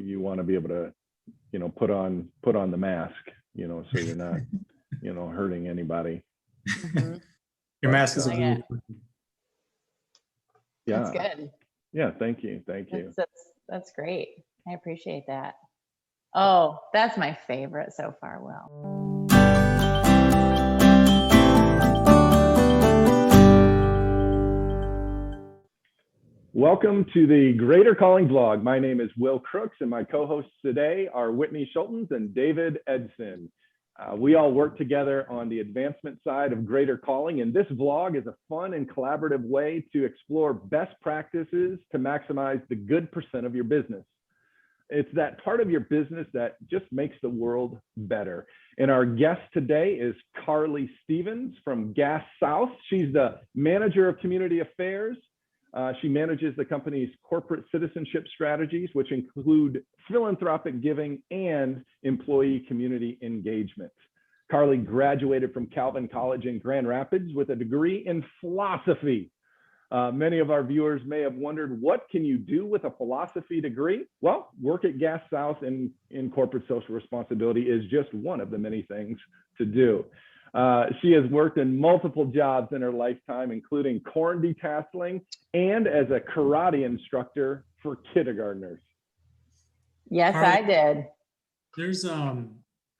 you want to be able to, put on the mask, so you're not, hurting anybody. Mm-hmm. Your mask is a Yeah. Yeah. That's good. Yeah. Thank you. That's great. I appreciate that. Oh, that's my favorite so far. Will. Welcome to the Greater Calling Vlog. My name is Will Crooks, and my co-hosts today are Whitney Schultens and David Edson. We all work together on the advancement side of Greater Calling, and this vlog is a fun and collaborative way to explore best practices to maximize the good percent of your business. It's that part of your business that just makes the world better. And our guest today is Carley Stevens from Gas South. She's the manager of community affairs. She manages the company's corporate citizenship strategies, which include philanthropic giving and employee community engagement. Carley graduated from Calvin College in Grand Rapids with a degree in philosophy. Many of our viewers may have wondered, what can you do with a philosophy degree? Well, work at Gas South in corporate social responsibility is just one of the many things to do. She has worked in multiple jobs in her lifetime, including corn detasseling and as a karate instructor for kindergartners. Yes, Carley, I did. There's I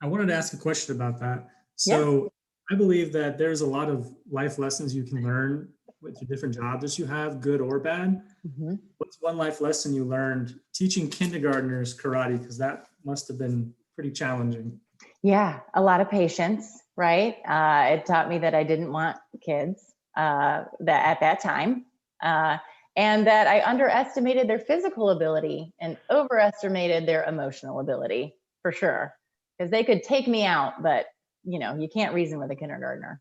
wanted to ask a question about that. So I believe that there's a lot of life lessons you can learn with the different jobs that you have, good or bad. Mm-hmm. What's one life lesson you learned teaching kindergartners karate? Because that must have been pretty challenging. Yeah, a lot of patience, right? It taught me that I didn't want kids at that time, and that I underestimated their physical ability and overestimated their emotional ability, for sure. Because they could take me out, but you can't reason with a kindergartner.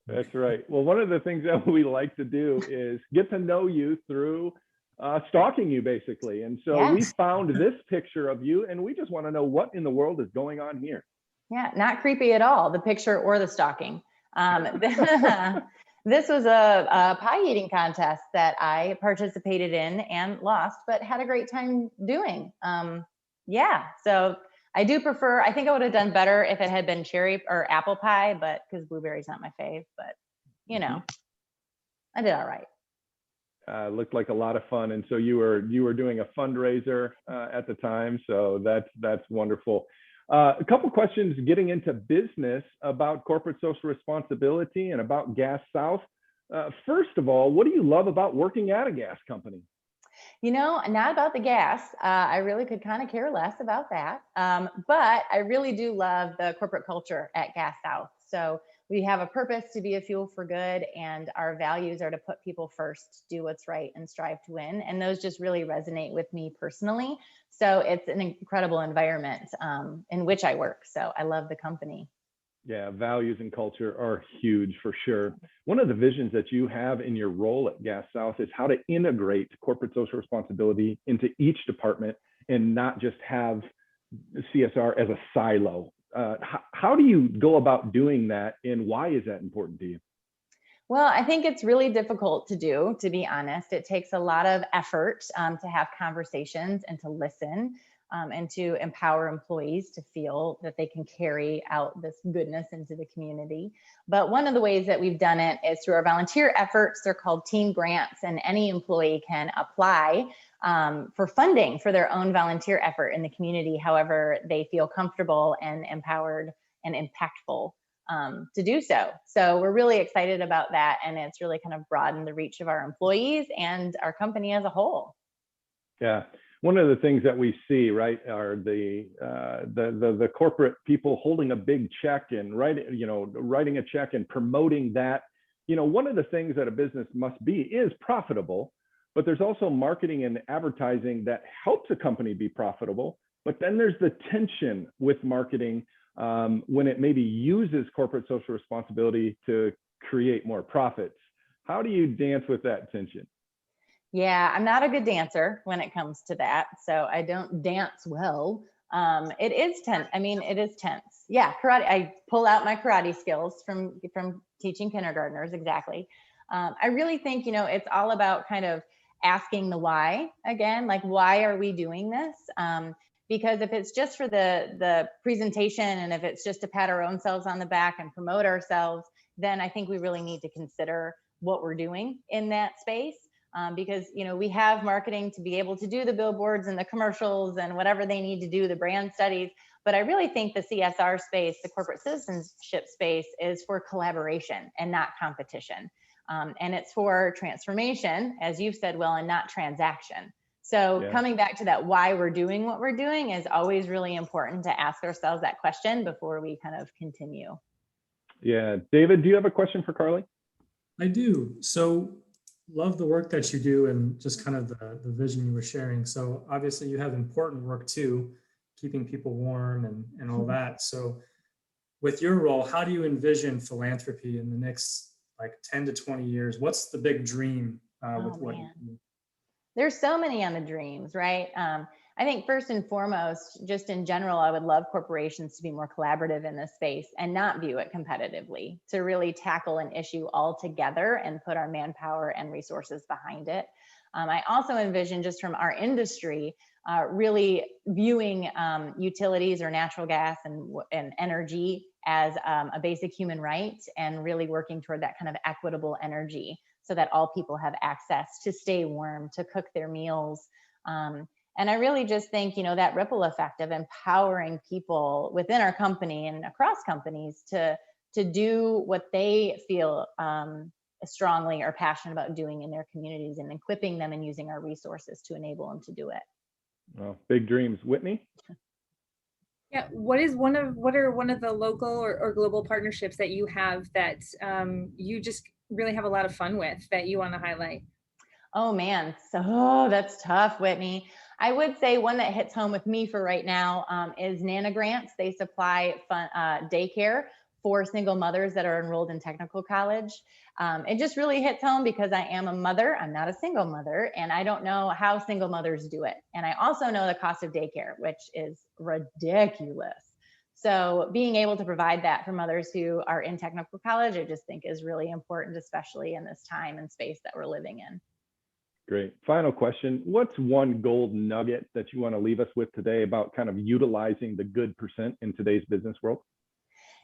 That's right. Well, one of the things that we like to do is get to know you through stalking you, basically. And so we found this picture of you, and we just want to know what in the world is going on here. Yeah, not creepy at all, the picture or the stalking. This was a pie eating contest that I participated in and lost, but had a great time doing. So I do prefer, I think I would have done better if it had been cherry or apple pie, but because blueberry's not my fave, but I did all right. Looked like a lot of fun. And so you were doing a fundraiser at the time. So that's wonderful. A couple questions getting into business about corporate social responsibility and about Gas South. First of all, what do you love about working at a gas company? Not about the gas. I really could kind of care less about that. But I really do love the corporate culture at Gas South. So we have a purpose to be a fuel for good, and our values are to put people first, do what's right, and strive to win. And those just really resonate with me personally. So it's an incredible environment in which I work. So I love the company. Yeah, values and culture are huge for sure. One of the visions that you have in your role at Gas South is how to integrate corporate social responsibility into each department and not just have CSR as a silo. How do you go about doing that, and why is that important to you? Well, I think it's really difficult to do, to be honest. It takes a lot of effort to have conversations and to listen and to empower employees to feel that they can carry out this goodness into the community. But one of the ways that we've done it is through our volunteer efforts. They're called team grants, and any employee can apply for funding for their own volunteer effort in the community, however they feel comfortable and empowered and impactful to do so. So we're really excited about that, and it's really kind of broadened the reach of our employees and our company as a whole. Yeah, one of the things that we see, right, are the corporate people holding a big check and writing a check and promoting that. One of the things that a business must be is profitable, but there's also marketing and advertising that helps a company be profitable. But then there's the tension with marketing when it maybe uses corporate social responsibility to create more profits. How do you dance with that tension? Yeah, I'm not a good dancer when it comes to that. So I don't dance well. It is tense. It is tense. Yeah, karate. I pull out my karate skills from teaching kindergartners. Exactly. I really think, it's all about kind of asking the why again, like, why are we doing this? Because if it's just for the presentation, and if it's just to pat our own selves on the back and promote ourselves, then I think we really need to consider what we're doing in that space. Because we have marketing to be able to do the billboards and the commercials and whatever they need to do, the brand studies. But I really think the CSR space, the corporate citizenship space, is for collaboration and not competition. And it's for transformation, as you've said, Will, and not transaction. So coming back to that, why we're doing what we're doing is always really important to ask ourselves that question before we kind of continue. Yeah. David, do you have a question for Carley? I do. So love the work that you do and just kind of the vision you were sharing. So obviously you have important work too, keeping people warm and all that. So with your role, how do you envision philanthropy in the next like 10 to 20 years? What's the big dream with what you do? There's so many on the dreams, right? I think first and foremost, just in general, I would love corporations to be more collaborative in this space and not view it competitively, to really tackle an issue all together and put our manpower and resources behind it. I also envision, just from our industry, really viewing utilities or natural gas and energy as a basic human right, and really working toward that kind of equitable energy, so that all people have access to stay warm, to cook their meals. And I really just think, that ripple effect of empowering people within our company and across companies to do what they feel strongly or passionate about doing in their communities, and equipping them and using our resources to enable them to do it. Well, big dreams. Whitney? Yeah, what are one of the local or global partnerships that you have that you just really have a lot of fun with, that you want to highlight? Oh man, so that's tough, Whitney. I would say one that hits home with me for right now is Nana Grants. They supply daycare for single mothers that are enrolled in technical college. It just really hits home because I am a mother. I'm not a single mother, and I don't know how single mothers do it. And I also know the cost of daycare, which is ridiculous. So being able to provide that for mothers who are in technical college, I just think is really important, especially in this time and space that we're living in. Great. Final question. What's one gold nugget that you want to leave us with today about kind of utilizing the good percent in today's business world?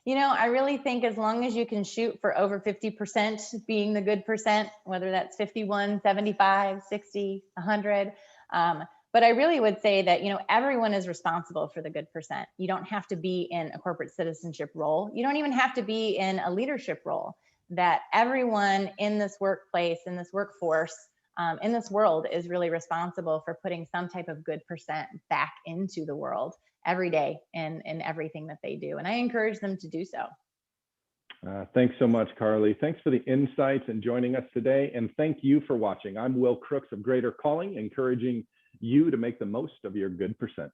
I really think as long as you can shoot for over 50% being the good percent, whether that's 51, 75, 60, 100. But I really would say that, everyone is responsible for the good percent. You don't have to be in a corporate citizenship role. You don't even have to be in a leadership role. That everyone in this workplace, in this workforce, in this world is really responsible for putting some type of good percent back into the world every day in everything that they do. And I encourage them to do so. Thanks so much, Carley. Thanks for the insights and joining us today. And thank you for watching. I'm Will Crooks of Greater Calling, encouraging you to make the most of your good percent.